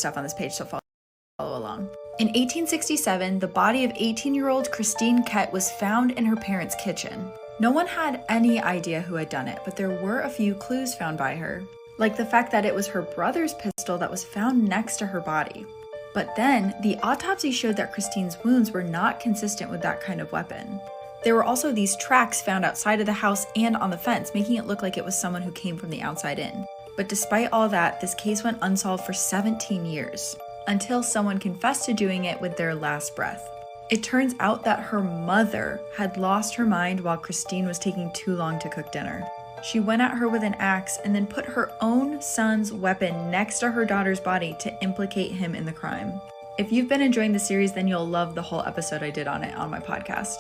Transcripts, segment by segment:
stuff on this page, so follow along. In 1867, the body of 18-year-old Christine Kett was found in her parents' kitchen. No one had any idea who had done it, but there were a few clues found by her, like the fact that it was her brother's pistol that was found next to her body. But then, the autopsy showed that Christine's wounds were not consistent with that kind of weapon. There were also these tracks found outside of the house and on the fence, making it look like it was someone who came from the outside in. But despite all that, this case went unsolved for 17 years, until someone confessed to doing it with their last breath. It turns out that her mother had lost her mind while Christine was taking too long to cook dinner. She went at her with an axe and then put her own son's weapon next to her daughter's body to implicate him in the crime. If you've been enjoying the series, then you'll love the whole episode I did on it on my podcast.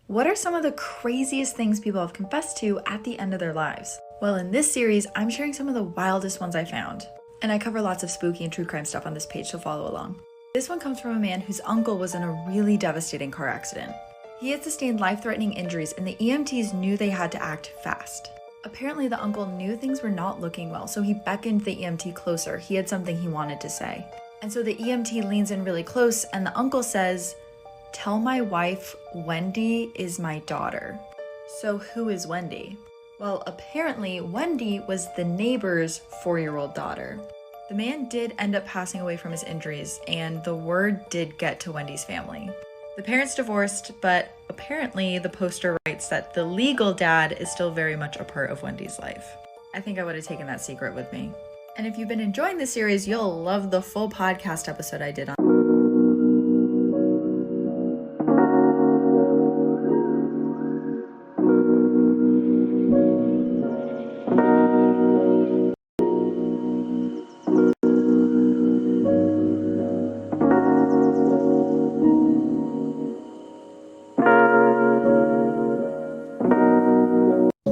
What are some of the craziest things people have confessed to at the end of their lives? Well, in this series, I'm sharing some of the wildest ones I found. And I cover lots of spooky and true crime stuff on this page, so follow along. This one comes from a man whose uncle was in a really devastating car accident. He had sustained life-threatening injuries, and the EMTs knew they had to act fast. Apparently, the uncle knew things were not looking well, so he beckoned the EMT closer. He had something he wanted to say. And so the EMT leans in really close, and the uncle says, "Tell my wife Wendy is my daughter." So who is Wendy? Well, apparently Wendy was the neighbor's 4-year-old daughter. The man did end up passing away from his injuries, and the word did get to Wendy's family. The parents divorced, but apparently the poster writes that the legal dad is still very much a part of Wendy's life. I think I would have taken that secret with me. And if you've been enjoying this series, you'll love the full podcast episode I did on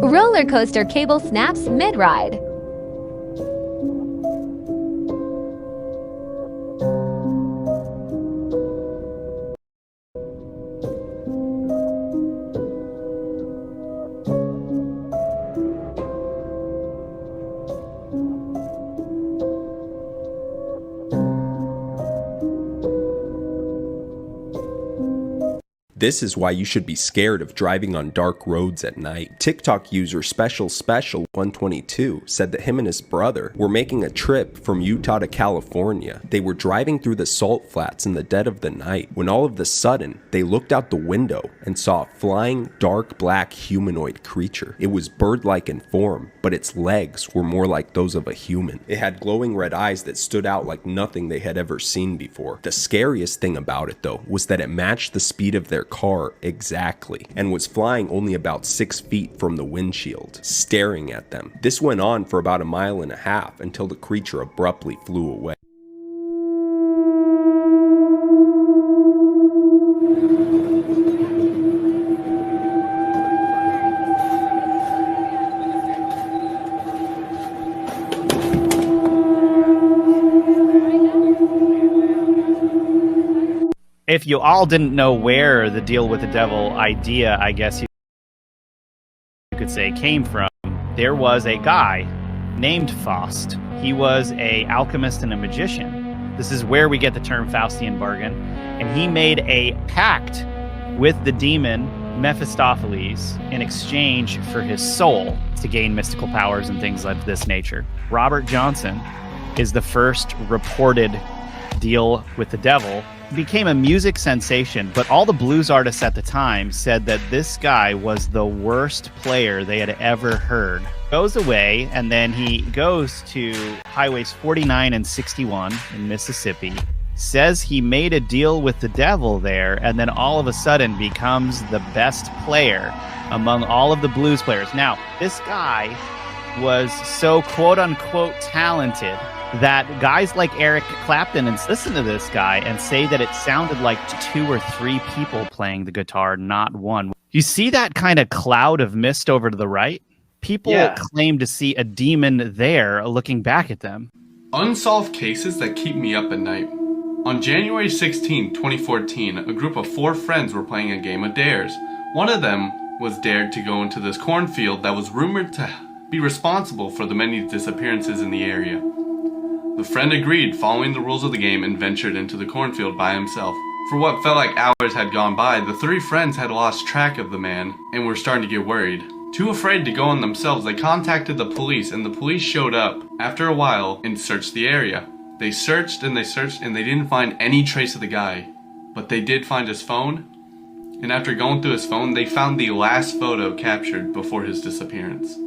Roller coaster cable snaps mid-ride. This is why you should be scared of driving on dark roads at night. TikTok user Special122 said that him and his brother were making a trip from Utah to California. They were driving through the salt flats in the dead of the night when all of a sudden they looked out the window and saw a flying dark black humanoid creature. It was bird-like in form, but its legs were more like those of a human. It had glowing red eyes that stood out like nothing they had ever seen before. The scariest thing about it though was that it matched the speed of their car exactly and was flying only about 6 feet from the windshield, staring at them. This went on for about 1.5 miles until the creature abruptly flew away. If you all didn't know where the deal with the devil idea, I guess you could say, came from, there was a guy named Faust. He was an alchemist and a magician. This is where we get the term Faustian bargain. And he made a pact with the demon Mephistopheles in exchange for his soul to gain mystical powers and things of this nature. Robert Johnson is the first reported deal with the devil. Became a music sensation, but all the blues artists at the time said that this guy was the worst player they had ever heard. Goes away, and then he goes to highways 49 and 61 in Mississippi, says he made a deal with the devil there, and then all of a sudden becomes the best player among all of the blues players. Now, this guy was so quote-unquote talented that guys like Eric Clapton and listen to this guy and say that it sounded like 2 or 3 people playing the guitar, not one. You see that kind of cloud of mist over to the right? People claim to see a demon there looking back at them. Unsolved cases that keep me up at night. On January 16, 2014, a group of 4 friends were playing a game of dares. One of them was dared to go into this cornfield that was rumored to be responsible for the many disappearances in the area. The friend agreed, following the rules of the game, and ventured into the cornfield by himself. For what felt like hours had gone by, the 3 friends had lost track of the man and were starting to get worried. Too afraid to go on themselves, they contacted the police, and the police showed up after a while and searched the area. They searched and they searched and they didn't find any trace of the guy, but they did find his phone, and after going through his phone, they found the last photo captured before his disappearance.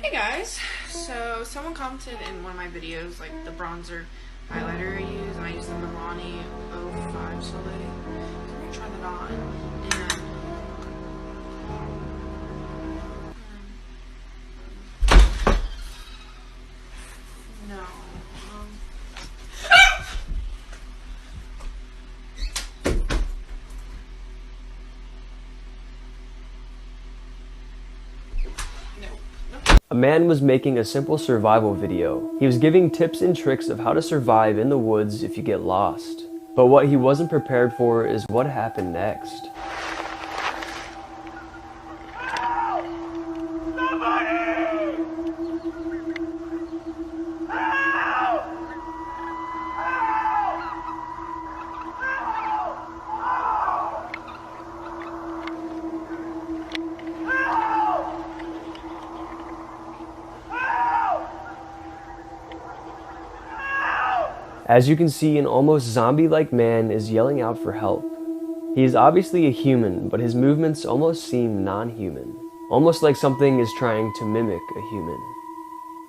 Hey guys, so someone commented in one of my videos, like the bronzer highlighter I use, and I use the Milani 05 Soleil. So I'm gonna try that on, and no. A man was making a simple survival video. He was giving tips and tricks of how to survive in the woods if you get lost. But what he wasn't prepared for is what happened next. As you can see, an almost zombie-like man is yelling out for help. He is obviously a human, but his movements almost seem non-human. Almost like something is trying to mimic a human.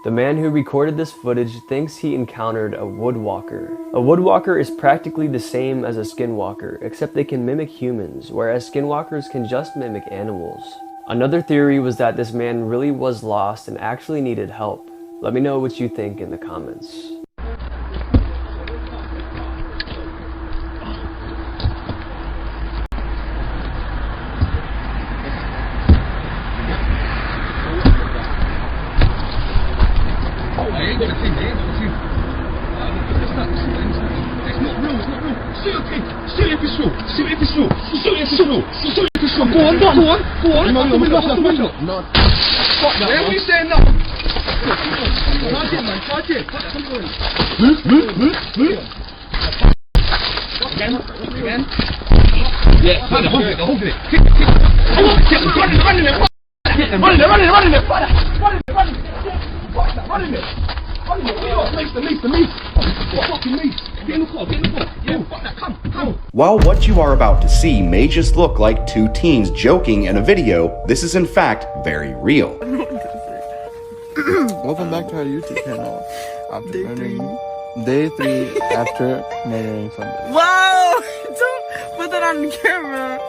The man who recorded this footage thinks he encountered a woodwalker. A woodwalker is practically the same as a skinwalker, except they can mimic humans, whereas skinwalkers can just mimic animals. Another theory was that this man really was lost and actually needed help. Let me know what you think in the comments. While what you are about to see may just look like 2 teens joking in a video, this is in fact very real. Welcome back to our YouTube channel. Day 3 after murdering somebody. Whoa! Don't put that on camera.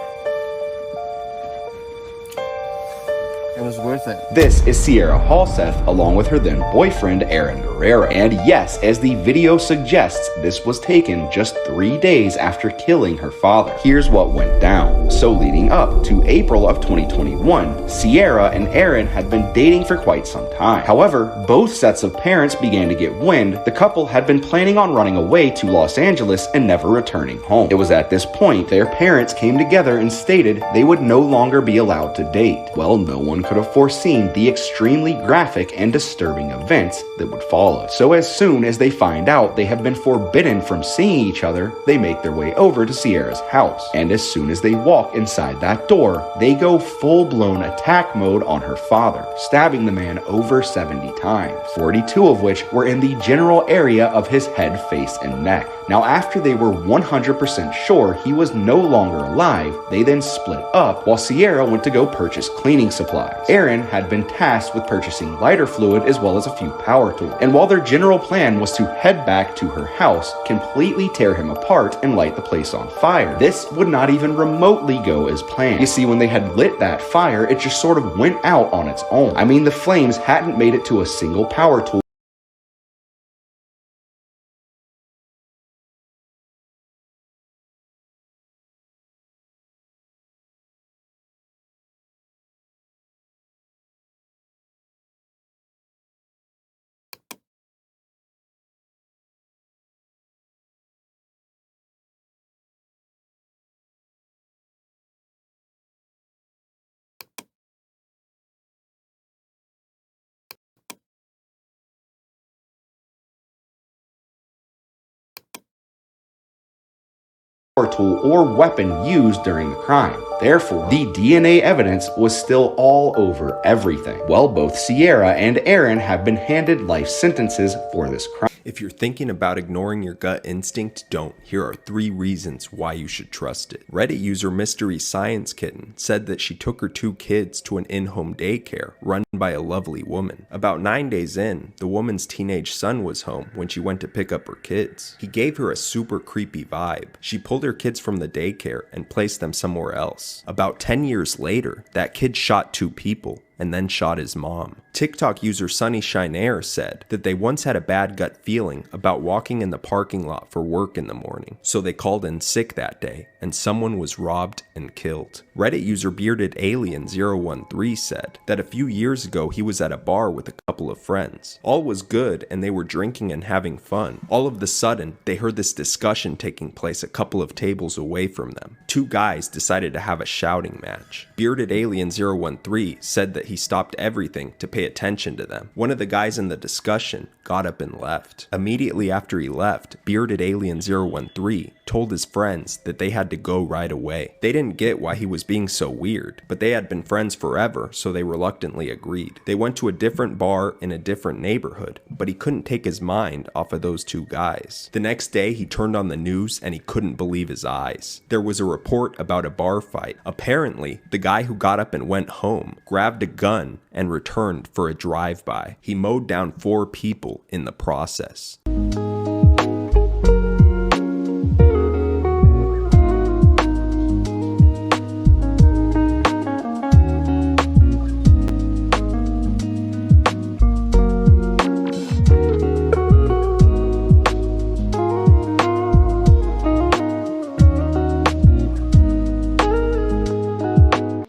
It was worth it. This is Sierra Halseth along with her then boyfriend Aaron Herrera. And yes, as the video suggests, this was taken just 3 days after killing her father. Here's what went down. So leading up to April of 2021, Sierra and Aaron had been dating for quite some time. However, both sets of parents began to get wind the couple had been planning on running away to Los Angeles and never returning home. It was at this point their parents came together and stated they would no longer be allowed to date. Well, no one could have foreseen the extremely graphic and disturbing events that would follow. So as soon as they find out they have been forbidden from seeing each other, they make their way over to Sierra's house. And as soon as they walk inside that door, they go full-blown attack mode on her father, stabbing the man over 70 times, 42 of which were in the general area of his head, face, and neck. Now, after they were 100% sure he was no longer alive, they then split up while Sierra went to go purchase cleaning supplies. Aaron had been tasked with purchasing lighter fluid as well as a few power tools. And while their general plan was to head back to her house, completely tear him apart, and light the place on fire, this would not even remotely go as planned. You see, when they had lit that fire, it just sort of went out on its own. I mean, the flames hadn't made it to a single power tool tool or weapon used during the crime. Therefore, the DNA evidence was still all over everything. Well, both Sierra and Aaron have been handed life sentences for this crime. If you're thinking about ignoring your gut instinct, don't. Here are 3 reasons why you should trust it. Reddit user Mystery Science Kitten said that she took her 2 kids to an in-home daycare run by a lovely woman. About 9 days in, the woman's teenage son was home when she went to pick up her kids. He gave her a super creepy vibe. She pulled her kids from the daycare and placed them somewhere else. About 10 years later, that kid shot 2 people and then shot his mom. TikTok user Sunny Shine Air said that they once had a bad gut feeling about walking in the parking lot for work in the morning, so they called in sick that day, and someone was robbed and killed. Reddit user Bearded Alien 013 said that a few years ago he was at a bar with a couple of friends. All was good and they were drinking and having fun. All of a sudden, they heard this discussion taking place a couple of tables away from them. 2 guys decided to have a shouting match. Bearded Alien 013 said that he stopped everything to pay attention to them. One of the guys in the discussion got up and left. Immediately after he left, Bearded Alien 013 told his friends that they had to go right away. They didn't get why he was being so weird, but they had been friends forever, so they reluctantly agreed. They went to a different bar in a different neighborhood, but he couldn't take his mind off of those 2 guys. The next day, he turned on the news and he couldn't believe his eyes. There was a report about a bar fight. Apparently, the guy who got up and went home grabbed a gun and returned for a drive-by. He mowed down 4 people in the process.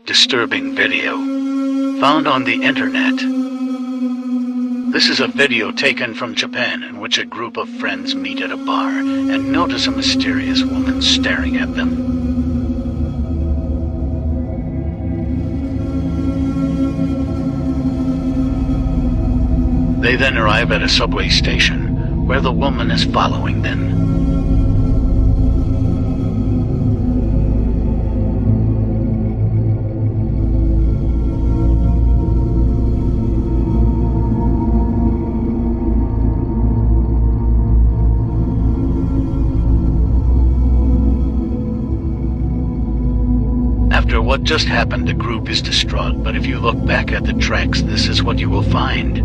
Disturbing video found on the internet. This is a video taken from Japan in which a group of friends meet at a bar and notice a mysterious woman staring at them. They then arrive at a subway station where the woman is following them. After what just happened, the group is distraught, but if you look back at the tracks, this is what you will find.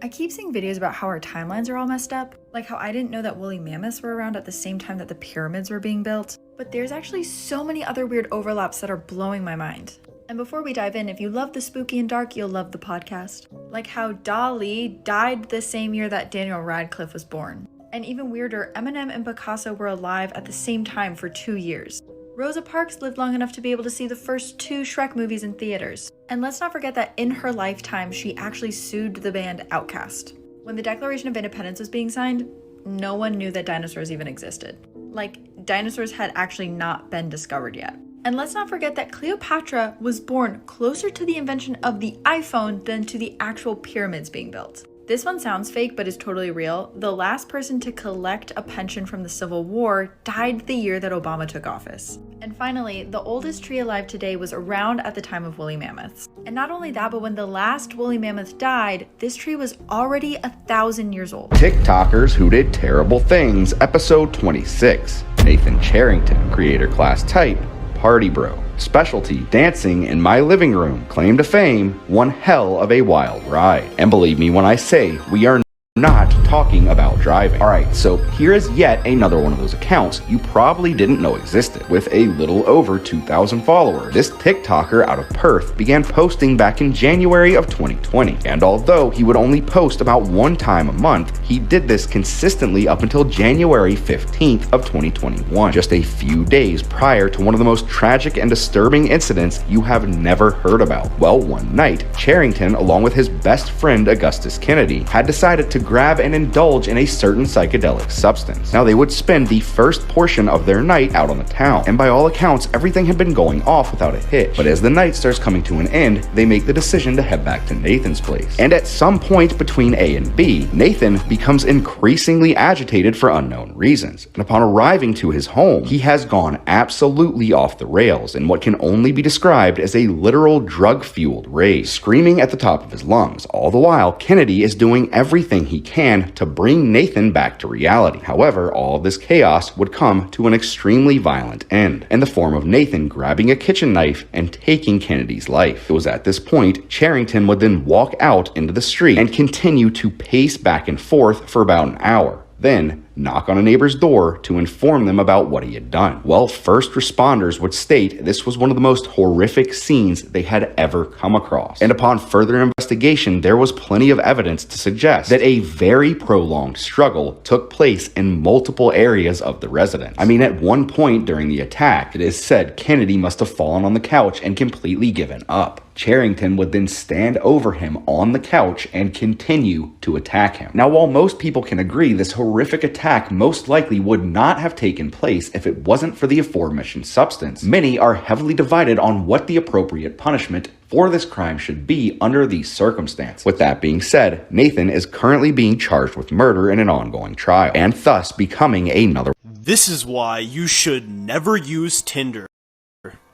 I keep seeing videos about how our timelines are all messed up, like how I didn't know that woolly mammoths were around at the same time that the pyramids were being built, but there's actually so many other weird overlaps that are blowing my mind. And before we dive in, if you love the spooky and dark, you'll love the podcast. Like how Dali died the same year that Daniel Radcliffe was born. And even weirder, Eminem and Picasso were alive at the same time for 2 years. Rosa Parks lived long enough to be able to see the first 2 Shrek movies in theaters. And let's not forget that in her lifetime, she actually sued the band Outkast. When the Declaration of Independence was being signed, no one knew that dinosaurs even existed. Like, dinosaurs had actually not been discovered yet. And let's not forget that Cleopatra was born closer to the invention of the iPhone than to the actual pyramids being built. This one sounds fake, but is totally real. The last person to collect a pension from the Civil War died the year that Obama took office. And finally, the oldest tree alive today was around at the time of woolly mammoths. And not only that, but when the last woolly mammoth died, this tree was already 1,000 years old. TikTokers who did terrible things, episode 26. Nathan Charrington, creator class type, party bro. Specialty, dancing in my living room. Claim to fame, one hell of a wild ride. And believe me when I say, we are not talking about driving. Alright, so here is yet another one of those accounts you probably didn't know existed. With a little over 2,000 followers, this TikToker out of Perth began posting back in January of 2020. And although he would only post about one time a month, he did this consistently up until January 15th of 2021, just a few days prior to one of the most tragic and disturbing incidents you have never heard about. Well, one night, Charrington, along with his best friend Augustus Kennedy, had decided to grab and indulge in a certain psychedelic substance. Now, they would spend the first portion of their night out on the town, and by all accounts, everything had been going off without a hitch. But as the night starts coming to an end, they make the decision to head back to Nathan's place. And at some point between A and B, Nathan becomes increasingly agitated for unknown reasons. And upon arriving to his home, he has gone absolutely off the rails in what can only be described as a literal drug-fueled rage, screaming at the top of his lungs. All the while, Kennedy is doing everything he can to bring Nathan back to reality. However, all of this chaos would come to an extremely violent end, in the form of Nathan grabbing a kitchen knife and taking Kennedy's life. It was at this point, Charrington would then walk out into the street and continue to pace back and forth for about an hour. Then knock on a neighbor's door to inform them about what he had done. Well, first responders would state this was one of the most horrific scenes they had ever come across. And upon further investigation, there was plenty of evidence to suggest that a very prolonged struggle took place in multiple areas of the residence. I mean, at one point during the attack, it is said Kennedy must have fallen on the couch and completely given up. Charrington would then stand over him on the couch and continue to attack him. Now, while most people can agree this horrific attack most likely would not have taken place if it wasn't for the aforementioned substance, many are heavily divided on what the appropriate punishment for this crime should be under these circumstances. With that being said, Nathan is currently being charged with murder in an ongoing trial, and thus becoming another. This is why you should never use Tinder.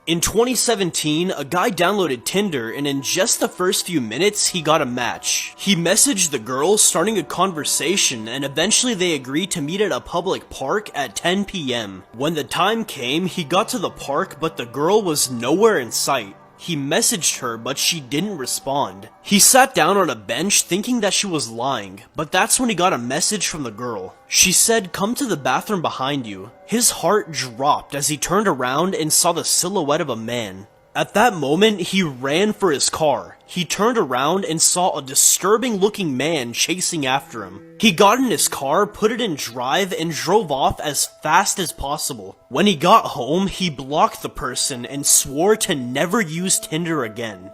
In 2017, a guy downloaded Tinder, and in just the first few minutes, he got a match. He messaged the girl, starting a conversation, and eventually they agreed to meet at a public park at 10 p.m. When the time came, he got to the park, but the girl was nowhere in sight. He messaged her, but she didn't respond. He sat down on a bench thinking that she was lying, but that's when he got a message from the girl. She said, "Come to the bathroom behind you." His heart dropped as he turned around and saw the silhouette of a man. At that moment, he ran for his car. He turned around and saw a disturbing looking man chasing after him. He got in his car, put it in drive, and drove off as fast as possible. When he got home, he blocked the person and swore to never use Tinder again.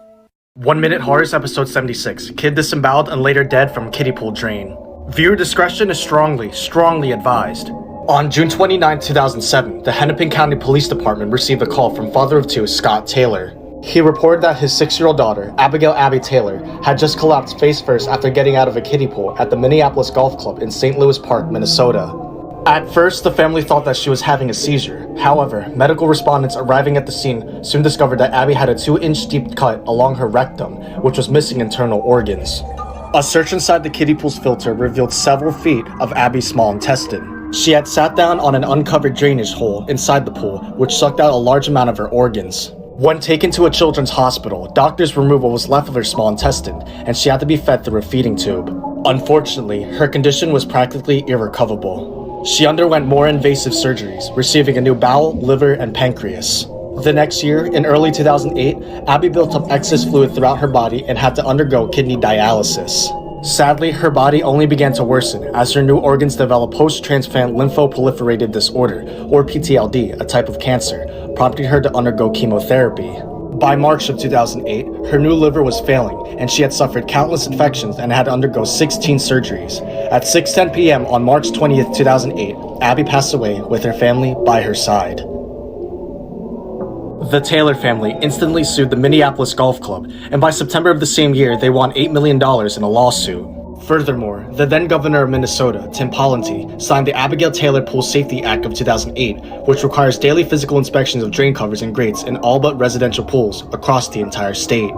1 Minute Horrors episode 76. Kid disemboweled and later dead from kiddie pool drain. Viewer discretion is strongly advised. On June 29, 2007, the Hennepin County Police Department received a call from father of two, Scott Taylor. He reported that his 6-year-old daughter, Abigail Abby Taylor, had just collapsed face first after getting out of a kiddie pool at the Minneapolis Golf Club in St. Louis Park, Minnesota. At first, the family thought that she was having a seizure. However, medical respondents arriving at the scene soon discovered that Abby had a 2-inch deep cut along her rectum, which was missing internal organs. A search inside the kiddie pool's filter revealed several feet of Abby's small intestine. She had sat down on an uncovered drainage hole inside the pool, which sucked out a large amount of her organs. When taken to a children's hospital, doctors removed what was left of her small intestine, and she had to be fed through a feeding tube. Unfortunately, her condition was practically irrecoverable. She underwent more invasive surgeries, receiving a new bowel, liver, and pancreas. The next year, in early 2008, Abby built up excess fluid throughout her body and had to undergo kidney dialysis. Sadly, her body only began to worsen as her new organs developed post-transplant lymphoproliferative disorder, or PTLD, a type of cancer, prompting her to undergo chemotherapy. By March of 2008, her new liver was failing, and she had suffered countless infections and had to undergo 16 surgeries. At 6:10 p.m. on March 20th, 2008, Abby passed away with her family by her side. The Taylor family instantly sued the Minneapolis Golf Club, and by September of the same year, they won $8 million in a lawsuit. Furthermore, the then governor of Minnesota, Tim Pawlenty, signed the Abigail Taylor Pool Safety Act of 2008, which requires daily physical inspections of drain covers and grates in all but residential pools across the entire state.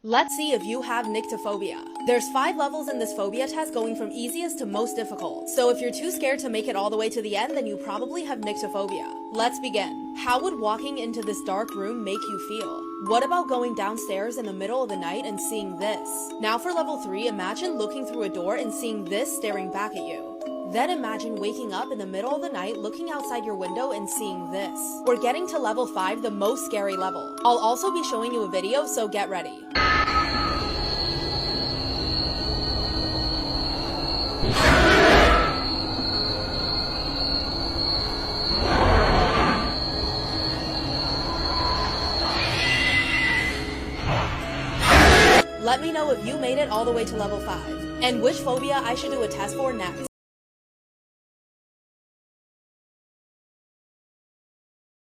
Let's see if you have nyctophobia. There's 5 levels in this phobia test, going from easiest to most difficult. So if you're too scared to make it all the way to the end, then you probably have nyctophobia. Let's begin. How would walking into this dark room make you feel? What about going downstairs in the middle of the night and seeing this? Now for level 3, imagine looking through a door and seeing this staring back at you. Then imagine waking up in the middle of the night, looking outside your window and seeing this. We're getting to level 5, the most scary level. I'll also be showing you a video, so get ready. Let me know if you made it all the way to level 5, and which phobia I should do a test for next.